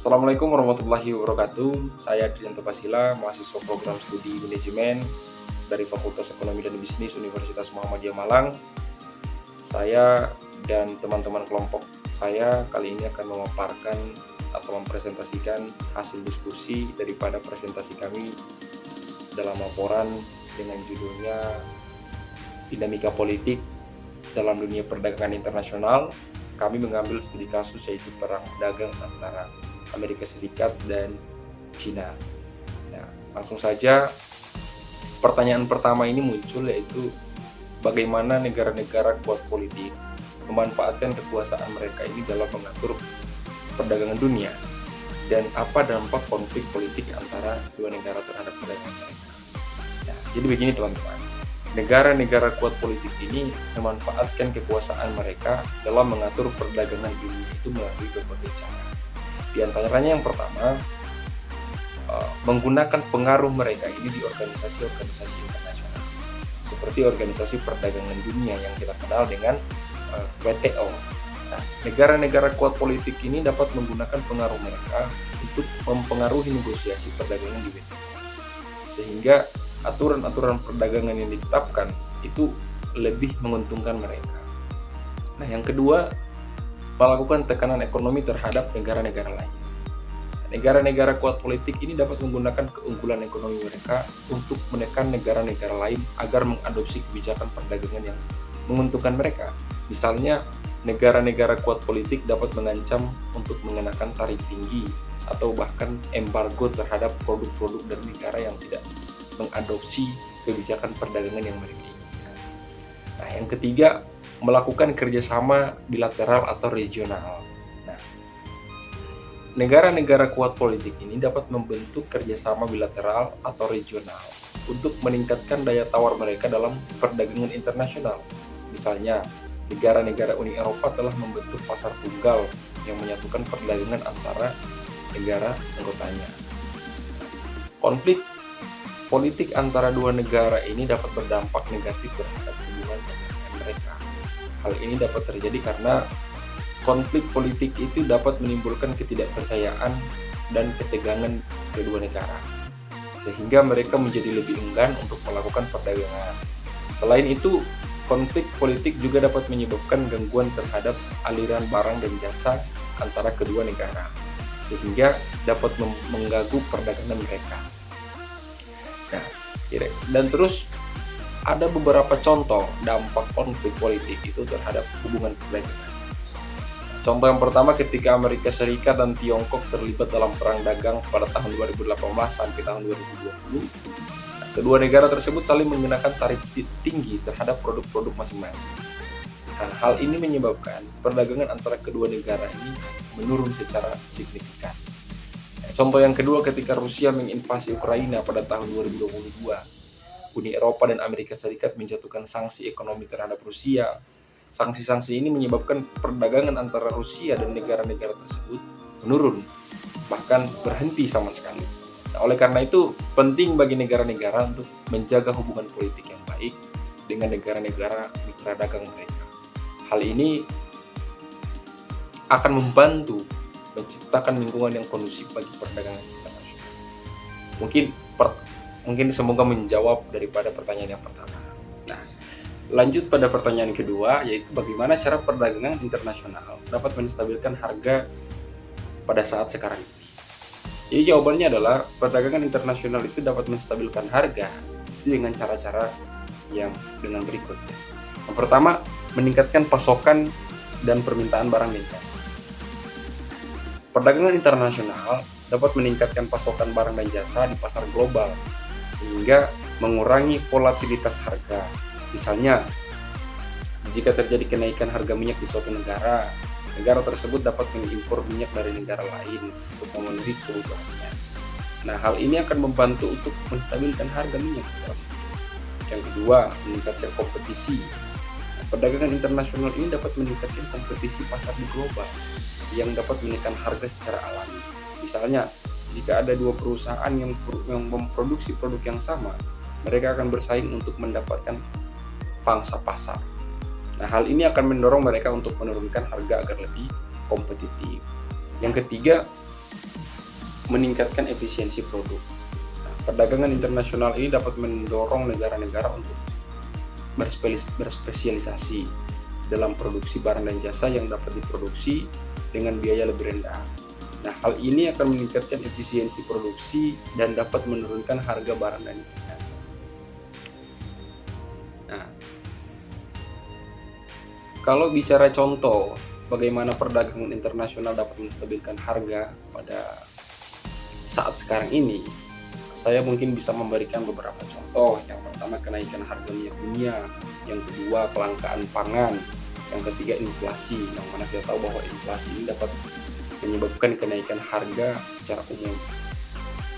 Assalamualaikum warahmatullahi wabarakatuh. Saya Adrianto Pasila, mahasiswa program studi manajemen dari Fakultas Ekonomi dan Bisnis Universitas Muhammadiyah Malang. Saya dan teman-teman kelompok saya kali ini akan memaparkan atau mempresentasikan hasil diskusi daripada presentasi kami dalam laporan dengan judulnya Dinamika Politik dalam Dunia Perdagangan Internasional. Kami mengambil studi kasus yaitu perang dagang antara Amerika Serikat dan Cina. Nah, langsung saja pertanyaan pertama ini muncul, yaitu bagaimana negara-negara kuat politik memanfaatkan kekuasaan mereka ini dalam mengatur perdagangan dunia, dan apa dampak konflik politik antara dua negara terhadap perdagangan mereka. Nah, jadi begini teman-teman, negara-negara kuat politik ini memanfaatkan kekuasaan mereka dalam mengatur perdagangan dunia itu melalui berbagai cara. Di antaranya yang pertama, menggunakan pengaruh mereka ini di organisasi-organisasi internasional seperti Organisasi Perdagangan Dunia yang kita kenal dengan WTO. Nah, negara-negara kuat politik ini dapat menggunakan pengaruh mereka untuk mempengaruhi negosiasi perdagangan di WTO, sehingga aturan-aturan perdagangan yang ditetapkan itu lebih menguntungkan mereka. Nah, yang kedua, melakukan tekanan ekonomi terhadap negara-negara lain. Negara-negara kuat politik ini dapat menggunakan keunggulan ekonomi mereka untuk menekan negara-negara lain agar mengadopsi kebijakan perdagangan yang menguntungkan mereka. Misalnya, negara-negara kuat politik dapat mengancam untuk mengenakan tarif tinggi atau bahkan embargo terhadap produk-produk dari negara yang tidak mengadopsi kebijakan perdagangan yang mereka inginkan. Nah, yang ketiga, melakukan kerjasama bilateral atau regional. Nah, negara-negara kuat politik ini dapat membentuk kerjasama bilateral atau regional untuk meningkatkan daya tawar mereka dalam perdagangan internasional. Misalnya, negara-negara Uni Eropa telah membentuk pasar tunggal yang menyatukan perdagangan antara negara anggotanya. Konflik politik antara dua negara ini dapat berdampak negatif terhadap hubungan perdagangan mereka. Hal ini dapat terjadi karena konflik politik itu dapat menimbulkan ketidakpercayaan dan ketegangan kedua negara, sehingga mereka menjadi lebih enggan untuk melakukan perdagangan. Selain itu, konflik politik juga dapat menyebabkan gangguan terhadap aliran barang dan jasa antara kedua negara, sehingga dapat mengganggu perdagangan mereka. Nah, dan terus ada beberapa contoh dampak konflik politik itu terhadap hubungan perdagangan. Contoh yang pertama, ketika Amerika Serikat dan Tiongkok terlibat dalam perang dagang pada tahun 2018 sampai tahun 2020, kedua negara tersebut saling mengenakan tarif tinggi terhadap produk-produk masing-masing. Nah, hal ini menyebabkan perdagangan antara kedua negara ini menurun secara signifikan. Contoh yang kedua, ketika Rusia menginvasi Ukraina pada tahun 2022, Uni Eropa dan Amerika Serikat menjatuhkan sanksi ekonomi terhadap Rusia. Sanksi-sanksi ini menyebabkan perdagangan antara Rusia dan negara-negara tersebut menurun, bahkan berhenti sama sekali. Nah, oleh karena itu, penting bagi negara-negara untuk menjaga hubungan politik yang baik dengan negara-negara mitra dagang mereka. Hal ini akan membantu menciptakan lingkungan yang kondusif bagi perdagangan internasional. Mungkin semoga menjawab daripada pertanyaan yang pertama. Nah, lanjut pada pertanyaan kedua, yaitu bagaimana cara perdagangan internasional dapat menstabilkan harga pada saat sekarang ini. Jadi jawabannya adalah perdagangan internasional itu dapat menstabilkan harga itu dengan cara-cara yang dengan berikut. Yang pertama, meningkatkan pasokan dan permintaan barang dan jasa. Perdagangan internasional dapat meningkatkan pasokan barang dan jasa di pasar global, sehingga mengurangi volatilitas harga. Misalnya, jika terjadi kenaikan harga minyak di suatu negara, negara tersebut dapat mengimpor minyak dari negara lain untuk memenuhi kebutuhannya. Nah, hal ini akan membantu untuk menstabilkan harga minyak. Yang kedua, meningkatkan kompetisi. Perdagangan internasional ini dapat meningkatkan kompetisi pasar di global yang dapat menekan harga secara alami. Misalnya, jika ada dua perusahaan yang memproduksi produk yang sama, mereka akan bersaing untuk mendapatkan pangsa pasar. Nah, hal ini akan mendorong mereka untuk menurunkan harga agar lebih kompetitif. Yang ketiga, meningkatkan efisiensi produk. Nah, perdagangan internasional ini dapat mendorong negara-negara untuk berspesialisasi dalam produksi barang dan jasa yang dapat diproduksi dengan biaya lebih rendah. Nah, hal ini akan meningkatkan efisiensi produksi dan dapat menurunkan harga barang dan jasa. Nah, kalau bicara contoh bagaimana perdagangan internasional dapat menstabilkan harga pada saat sekarang ini, saya mungkin bisa memberikan beberapa contoh. Yang pertama, kenaikan harga minyak dunia, yang kedua kelangkaan pangan, yang ketiga inflasi, yang mana kita tahu bahwa inflasi ini dapat menyebabkan kenaikan harga secara umum.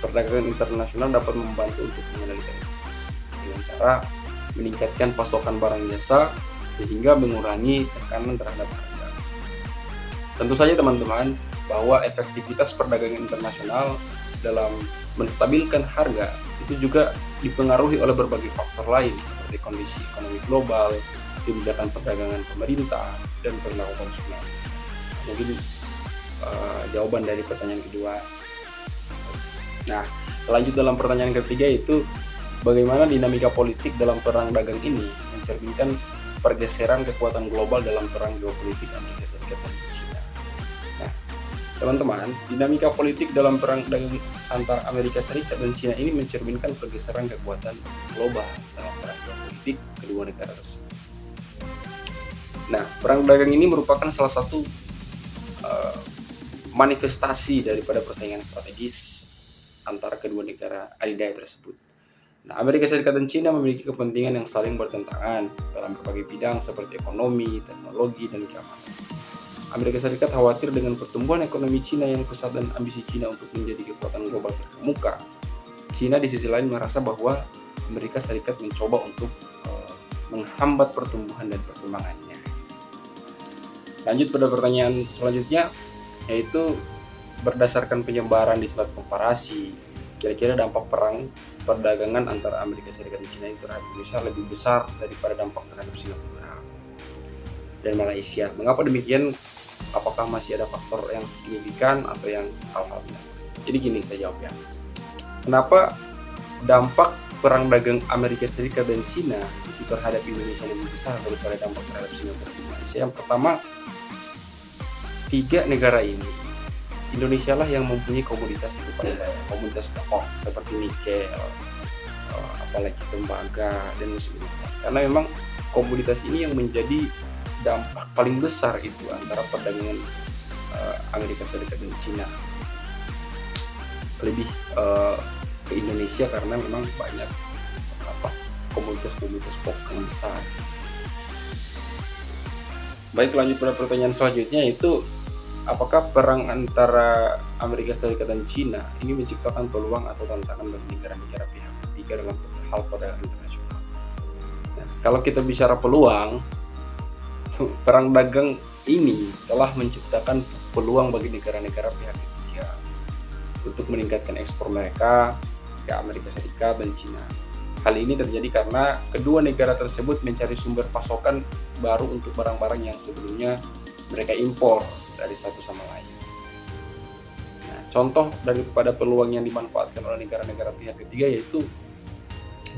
Perdagangan internasional dapat membantu untuk mengendalikan inflasi dengan cara meningkatkan pasokan barang jasa sehingga mengurangi tekanan terhadap harga. Tentu saja teman-teman bahwa efektivitas perdagangan internasional dalam menstabilkan harga itu juga dipengaruhi oleh berbagai faktor lain seperti kondisi ekonomi global, kebijakan perdagangan pemerintah, dan perilaku konsumen. Mungkin jawaban dari pertanyaan kedua. Nah, lanjut dalam pertanyaan ketiga, itu bagaimana dinamika politik dalam perang dagang ini mencerminkan pergeseran kekuatan global dalam perang geopolitik Amerika Serikat dan China. Nah, teman-teman, dinamika politik dalam perang dagang antara Amerika Serikat dan China ini mencerminkan pergeseran kekuatan global dalam perang geopolitik kedua negara tersebut. Nah, perang dagang ini merupakan salah satu manifestasi daripada persaingan strategis antara kedua negara adidaya tersebut. Nah, Amerika Serikat dan China memiliki kepentingan yang saling bertentangan dalam berbagai bidang seperti ekonomi, teknologi, dan keamanan. Amerika Serikat khawatir dengan pertumbuhan ekonomi China yang pesat dan ambisi China untuk menjadi kekuatan global terkemuka. China di sisi lain merasa bahwa Amerika Serikat mencoba untuk menghambat pertumbuhan dan perkembangannya. Lanjut pada pertanyaan selanjutnya, yaitu berdasarkan penyebaran di slide komparasi, kira-kira dampak perang perdagangan antara Amerika Serikat dan China terhadap Indonesia lebih besar daripada dampak terhadap Singapura dan Malaysia. Mengapa demikian? Apakah masih ada faktor yang signifikan atau yang hal-hal lain? Jadi gini saya jawab ya. Kenapa dampak perang dagang Amerika Serikat dan China itu terhadap Indonesia lebih besar daripada dampak terhadap Singapura dan Malaysia? Yang pertama, tiga negara ini, Indonesia lah yang mempunyai komoditas itu paling banyak, komoditas pokok seperti nikel, apalagi tembaga dan sebagainya. Karena memang komoditas ini yang menjadi dampak paling besar itu antara perdagangan Amerika Serikat dan China. Lebih ke Indonesia karena memang banyak komoditas pokok yang besar. Baik, lanjut pada pertanyaan selanjutnya, yaitu apakah perang antara Amerika Serikat dan China ini menciptakan peluang atau tantangan bagi negara-negara pihak ketiga dalam hal perdagangan internasional? Nah, kalau kita bicara peluang, perang dagang ini telah menciptakan peluang bagi negara-negara pihak ketiga untuk meningkatkan ekspor mereka ke Amerika Serikat dan China. Hal ini terjadi karena kedua negara tersebut mencari sumber pasokan baru untuk barang-barang yang sebelumnya mereka impor dari satu sama lain. Nah, contoh daripada peluang yang dimanfaatkan oleh negara-negara pihak ketiga yaitu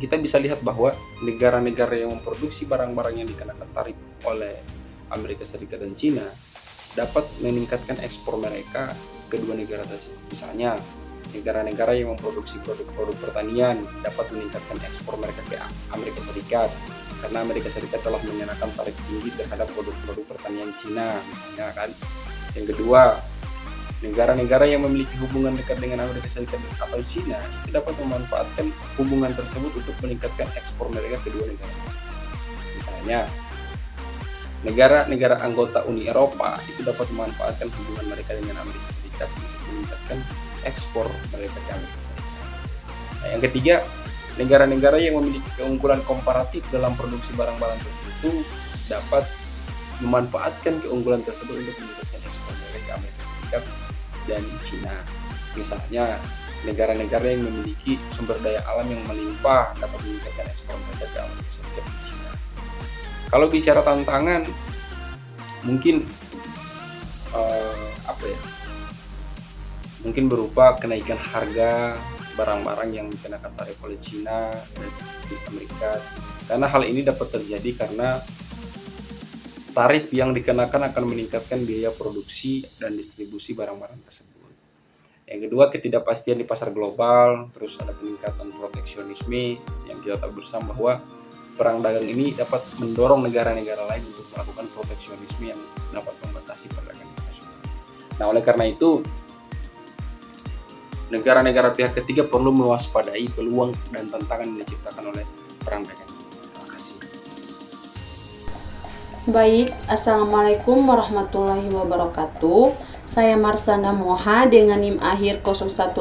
kita bisa lihat bahwa negara-negara yang memproduksi barang-barang yang dikenakan tarif oleh Amerika Serikat dan China dapat meningkatkan ekspor mereka ke kedua negara tersebut. Misalnya, negara-negara yang memproduksi produk-produk pertanian dapat meningkatkan ekspor mereka ke Amerika Serikat karena Amerika Serikat telah mengenakan tarif tinggi terhadap produk-produk pertanian China, misalnya kan. Yang kedua, negara-negara yang memiliki hubungan dekat dengan Amerika Serikat atau China itu dapat memanfaatkan hubungan tersebut untuk meningkatkan ekspor mereka ke kedua negara tersebut. Misalnya, negara-negara anggota Uni Eropa itu dapat memanfaatkan hubungan mereka dengan Amerika Serikat untuk meningkatkan ekspor mereka ke Amerika Serikat. Nah, yang ketiga, negara-negara yang memiliki keunggulan komparatif dalam produksi barang-barang tertentu dapat memanfaatkan keunggulan tersebut untuk meningkatkan ekspor mereka ke Amerika Serikat dan China. Misalnya, negara-negara yang memiliki sumber daya alam yang melimpah dapat meningkatkan ekspor mereka ke Amerika Serikat dan China. Kalau bicara tantangan, mungkin mungkin berupa kenaikan harga barang-barang yang dikenakan tarif oleh Cina dan Amerika. Karena hal ini dapat terjadi karena tarif yang dikenakan akan meningkatkan biaya produksi dan distribusi barang-barang tersebut. Yang kedua, ketidakpastian di pasar global, terus ada peningkatan proteksionisme yang kita tahu bersama bahwa perang dagang ini dapat mendorong negara-negara lain untuk melakukan proteksionisme yang dapat membatasi perdagangan internasional. Nah, oleh karena itu, negara-negara pihak ketiga perlu mewaspadai peluang dan tantangan yang diciptakan oleh perang dagang ini. Terima kasih. Baik, Assalamualaikum warahmatullahi wabarakatuh. Saya Marsana Moha dengan NIM akhir 018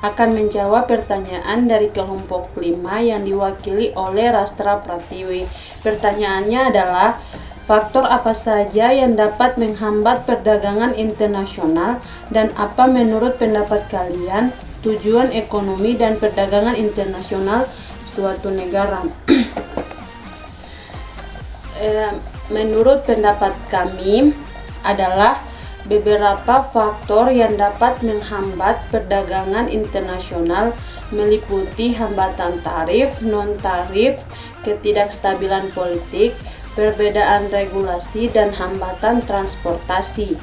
akan menjawab pertanyaan dari kelompok 5 yang diwakili oleh Rastra Pratiwi. Pertanyaannya adalah, faktor apa saja yang dapat menghambat perdagangan internasional dan apa menurut pendapat kalian tujuan ekonomi dan perdagangan internasional suatu negara? Menurut pendapat kami adalah beberapa faktor yang dapat menghambat perdagangan internasional meliputi hambatan tarif, non-tarif, ketidakstabilan politik, perbedaan regulasi, dan hambatan transportasi.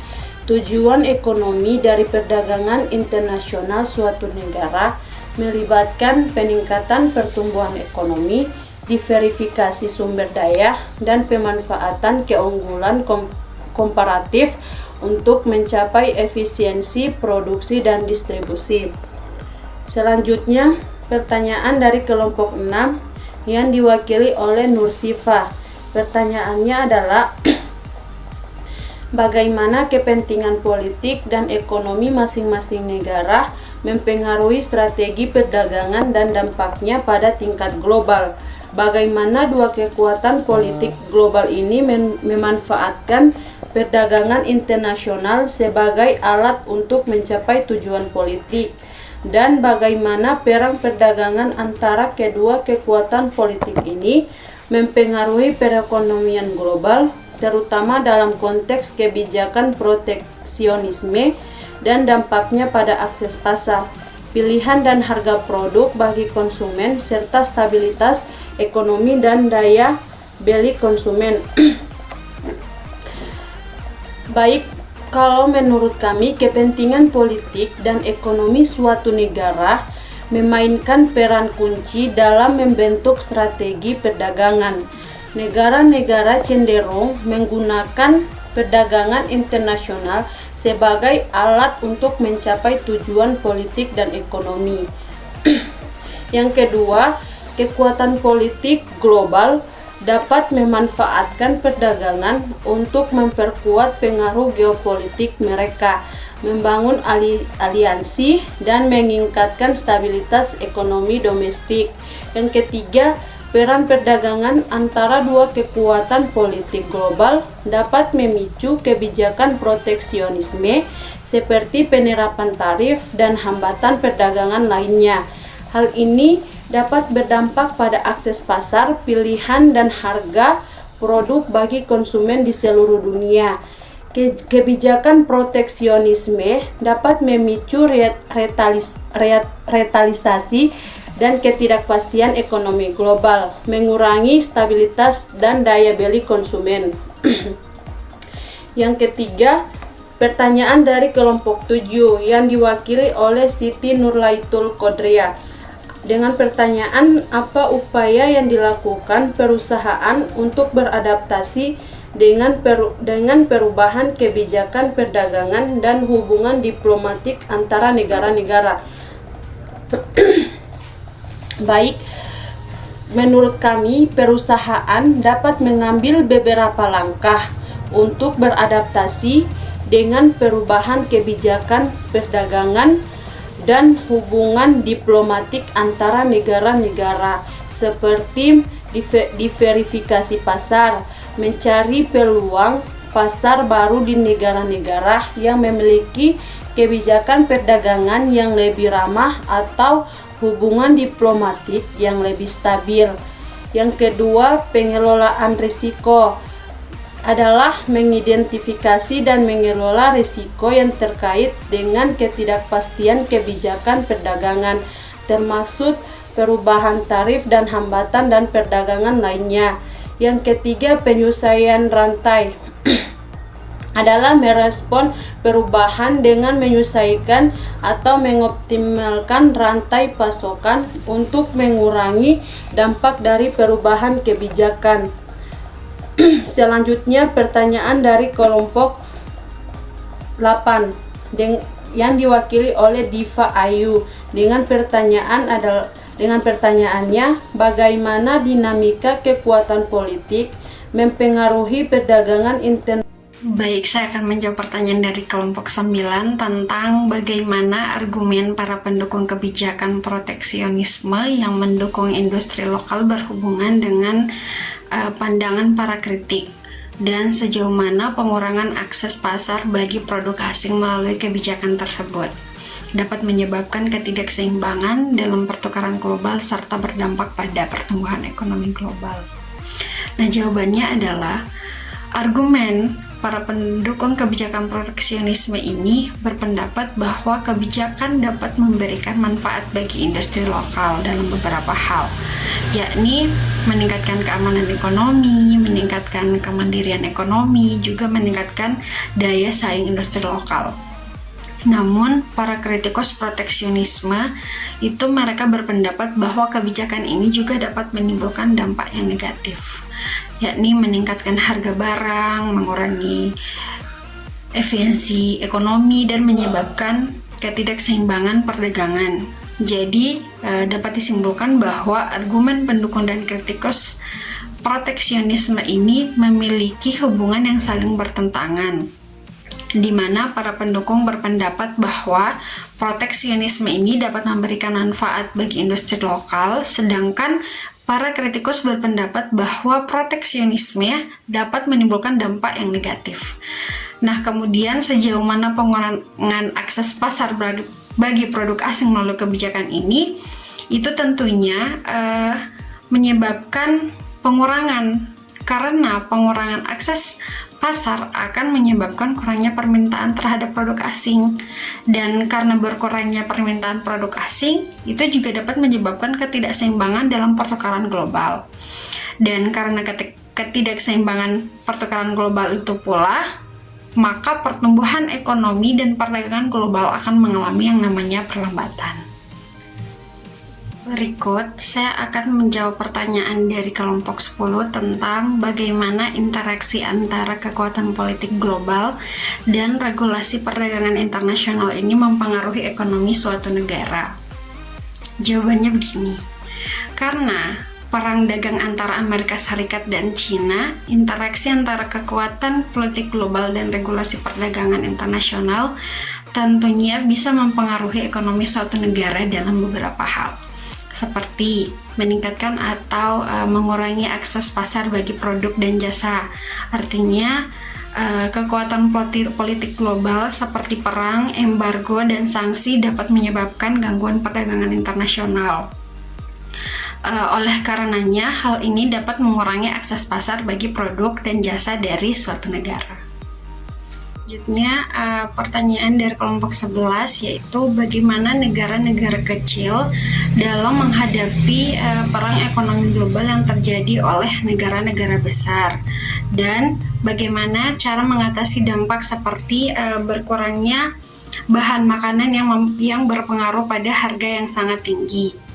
Tujuan ekonomi dari perdagangan internasional suatu negara melibatkan peningkatan pertumbuhan ekonomi, diverifikasi sumber daya, dan pemanfaatan keunggulan komparatif untuk mencapai efisiensi produksi dan distribusi. Selanjutnya, pertanyaan dari kelompok 6 yang diwakili oleh Nursifa. Pertanyaannya adalah, bagaimana kepentingan politik dan ekonomi masing-masing negara mempengaruhi strategi perdagangan dan dampaknya pada tingkat global? Bagaimana dua kekuatan politik global ini memanfaatkan perdagangan internasional sebagai alat untuk mencapai tujuan politik, dan bagaimana perang perdagangan antara kedua kekuatan politik ini mempengaruhi perekonomian global, terutama dalam konteks kebijakan proteksionisme dan dampaknya pada akses pasar, pilihan dan harga produk bagi konsumen, serta stabilitas ekonomi dan daya beli konsumen. Baik, kalau menurut kami, kepentingan politik dan ekonomi suatu negara memainkan peran kunci dalam membentuk strategi perdagangan. Negara-negara cenderung menggunakan perdagangan internasional sebagai alat untuk mencapai tujuan politik dan ekonomi. Yang kedua, kekuatan politik global dapat memanfaatkan perdagangan untuk memperkuat pengaruh geopolitik mereka, membangun aliansi, dan meningkatkan stabilitas ekonomi domestik. Yang ketiga, peran perdagangan antara dua kekuatan politik global dapat memicu kebijakan proteksionisme seperti penerapan tarif dan hambatan perdagangan lainnya. Hal ini dapat berdampak pada akses pasar, pilihan, dan harga produk bagi konsumen di seluruh dunia. Kebijakan proteksionisme dapat memicu retalisasi dan ketidakpastian ekonomi global, mengurangi stabilitas dan daya beli konsumen. Yang ketiga, pertanyaan dari kelompok 7 yang diwakili oleh Siti Nurlaitul Qodria. Dengan pertanyaan, apa upaya yang dilakukan perusahaan untuk beradaptasi dengan perubahan kebijakan perdagangan dan hubungan diplomatik antara negara-negara? Baik, menurut kami, perusahaan dapat mengambil beberapa langkah untuk beradaptasi dengan perubahan kebijakan perdagangan dan hubungan diplomatik antara negara-negara, seperti diverifikasi pasar, mencari peluang pasar baru di negara-negara yang memiliki kebijakan perdagangan yang lebih ramah atau hubungan diplomatik yang lebih stabil. Yang kedua, pengelolaan risiko. adalah mengidentifikasi dan mengelola risiko yang terkait dengan ketidakpastian kebijakan perdagangan, termasuk perubahan tarif dan hambatan dan perdagangan lainnya. Yang ketiga, penyelesaian rantai adalah merespon perubahan dengan menyesuaikan atau mengoptimalkan rantai pasokan untuk mengurangi dampak dari perubahan kebijakan. Selanjutnya, pertanyaan dari kelompok 8 yang diwakili oleh Diva Ayu dengan pertanyaannya, bagaimana dinamika kekuatan politik mempengaruhi perdagangan internasional? Baik, saya akan menjawab pertanyaan dari kelompok 9 tentang bagaimana argumen para pendukung kebijakan proteksionisme yang mendukung industri lokal berhubungan dengan pandangan para kritik, dan sejauh mana pengurangan akses pasar bagi produk asing melalui kebijakan tersebut dapat menyebabkan ketidakseimbangan dalam pertukaran global serta berdampak pada pertumbuhan ekonomi global. Nah, jawabannya adalah argumen para pendukung kebijakan proteksionisme ini berpendapat bahwa kebijakan dapat memberikan manfaat bagi industri lokal dalam beberapa hal, yakni meningkatkan keamanan ekonomi, meningkatkan kemandirian ekonomi, juga meningkatkan daya saing industri lokal. Namun, para kritikus proteksionisme itu mereka berpendapat bahwa kebijakan ini juga dapat menimbulkan dampak yang negatif, yakni meningkatkan harga barang, mengurangi efisiensi ekonomi, dan menyebabkan ketidakseimbangan perdagangan. Jadi, dapat disimpulkan bahwa argumen pendukung dan kritikus proteksionisme ini memiliki hubungan yang saling bertentangan, di mana para pendukung berpendapat bahwa proteksionisme ini dapat memberikan manfaat bagi industri lokal, sedangkan para kritikus berpendapat bahwa proteksionisme dapat menimbulkan dampak yang negatif. Nah, kemudian sejauh mana pengurangan akses pasar bagi produk asing melalui kebijakan ini, itu tentunya menyebabkan pengurangan, karena pengurangan akses pasar akan menyebabkan kurangnya permintaan terhadap produk asing, dan karena berkurangnya permintaan produk asing itu juga dapat menyebabkan ketidakseimbangan dalam pertukaran global, dan karena ketidakseimbangan pertukaran global itu pula, maka pertumbuhan ekonomi dan perdagangan global akan mengalami yang namanya perlambatan. Berikut, saya akan menjawab pertanyaan dari kelompok 10 tentang bagaimana interaksi antara kekuatan politik global dan regulasi perdagangan internasional ini mempengaruhi ekonomi suatu negara. Jawabannya begini, karena perang dagang antara Amerika Serikat dan China, interaksi antara kekuatan politik global dan regulasi perdagangan internasional tentunya bisa mempengaruhi ekonomi suatu negara dalam beberapa hal, seperti meningkatkan atau mengurangi akses pasar bagi produk dan jasa. Artinya, kekuatan politik global seperti perang, embargo, dan sanksi dapat menyebabkan gangguan perdagangan internasional. Oleh karenanya, hal ini dapat mengurangi akses pasar bagi produk dan jasa dari suatu negara. Selanjutnya, pertanyaan dari kelompok 11 yaitu bagaimana negara-negara kecil dalam menghadapi perang ekonomi global yang terjadi oleh negara-negara besar, dan bagaimana cara mengatasi dampak seperti berkurangnya bahan makanan yang berpengaruh pada harga yang sangat tinggi.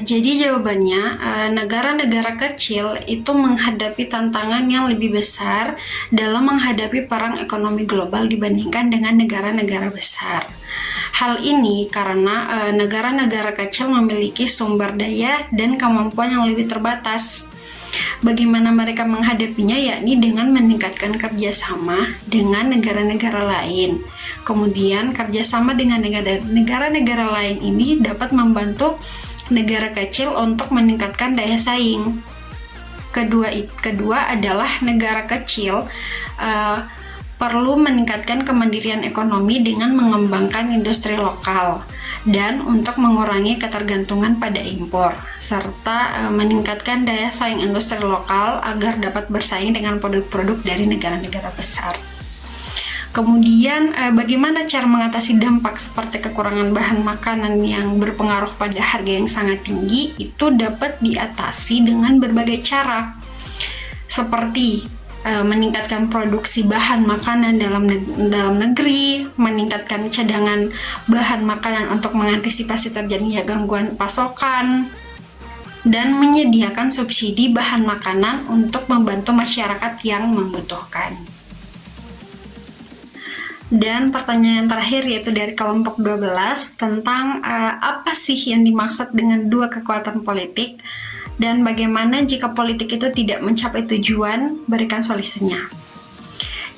Jadi jawabannya, negara-negara kecil itu menghadapi tantangan yang lebih besar dalam menghadapi perang ekonomi global dibandingkan dengan negara-negara besar. Hal ini karena negara-negara kecil memiliki sumber daya dan kemampuan yang lebih terbatas. Bagaimana mereka menghadapinya, yakni dengan meningkatkan kerjasama dengan negara-negara lain. Kemudian kerjasama dengan negara-negara lain ini dapat membantu negara kecil untuk meningkatkan daya saing. Kedua adalah negara kecil perlu meningkatkan kemandirian ekonomi dengan mengembangkan industri lokal, dan untuk mengurangi ketergantungan pada impor, serta meningkatkan daya saing industri lokal agar dapat bersaing dengan produk-produk dari negara-negara besar. Kemudian, bagaimana cara mengatasi dampak seperti kekurangan bahan makanan yang berpengaruh pada harga yang sangat tinggi? Itu dapat diatasi dengan berbagai cara, seperti meningkatkan produksi bahan makanan dalam negeri, meningkatkan cadangan bahan makanan untuk mengantisipasi terjadinya gangguan pasokan, dan menyediakan subsidi bahan makanan untuk membantu masyarakat yang membutuhkan. Dan pertanyaan terakhir yaitu dari kelompok 12 tentang apa sih yang dimaksud dengan dua kekuatan politik dan bagaimana jika politik itu tidak mencapai tujuan, berikan solusinya.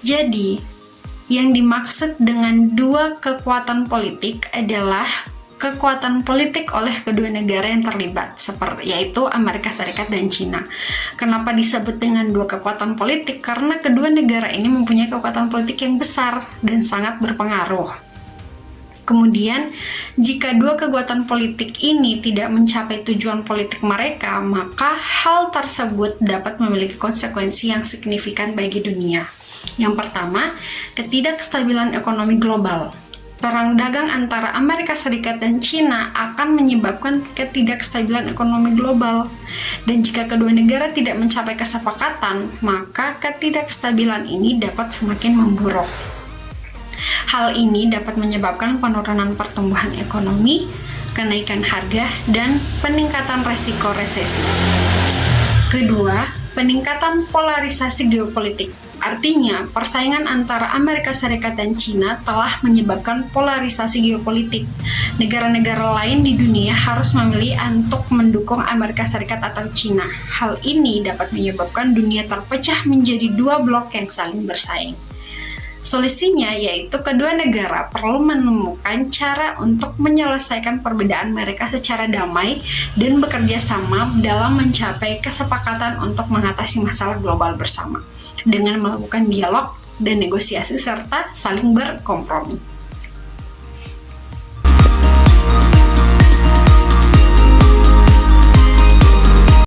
Jadi, yang dimaksud dengan dua kekuatan politik adalah kekuatan politik oleh kedua negara yang terlibat, yaitu Amerika Serikat dan Cina. Kenapa disebut dengan dua kekuatan politik? Karena kedua negara ini mempunyai kekuatan politik yang besar dan sangat berpengaruh. Kemudian, jika dua kekuatan politik ini tidak mencapai tujuan politik mereka, maka hal tersebut dapat memiliki konsekuensi yang signifikan bagi dunia. Yang pertama, ketidakstabilan ekonomi global. Perang dagang antara Amerika Serikat dan Cina akan menyebabkan ketidakstabilan ekonomi global. Dan jika kedua negara tidak mencapai kesepakatan, maka ketidakstabilan ini dapat semakin memburuk. Hal ini dapat menyebabkan penurunan pertumbuhan ekonomi, kenaikan harga, dan peningkatan resiko resesi. Kedua, peningkatan polarisasi geopolitik. Artinya, persaingan antara Amerika Serikat dan Cina telah menyebabkan polarisasi geopolitik. Negara-negara lain di dunia harus memilih untuk mendukung Amerika Serikat atau Cina. Hal ini dapat menyebabkan dunia terpecah menjadi dua blok yang saling bersaing. Solusinya yaitu kedua negara perlu menemukan cara untuk menyelesaikan perbedaan mereka secara damai dan bekerja sama dalam mencapai kesepakatan untuk mengatasi masalah global bersama dengan melakukan dialog dan negosiasi serta saling berkompromi.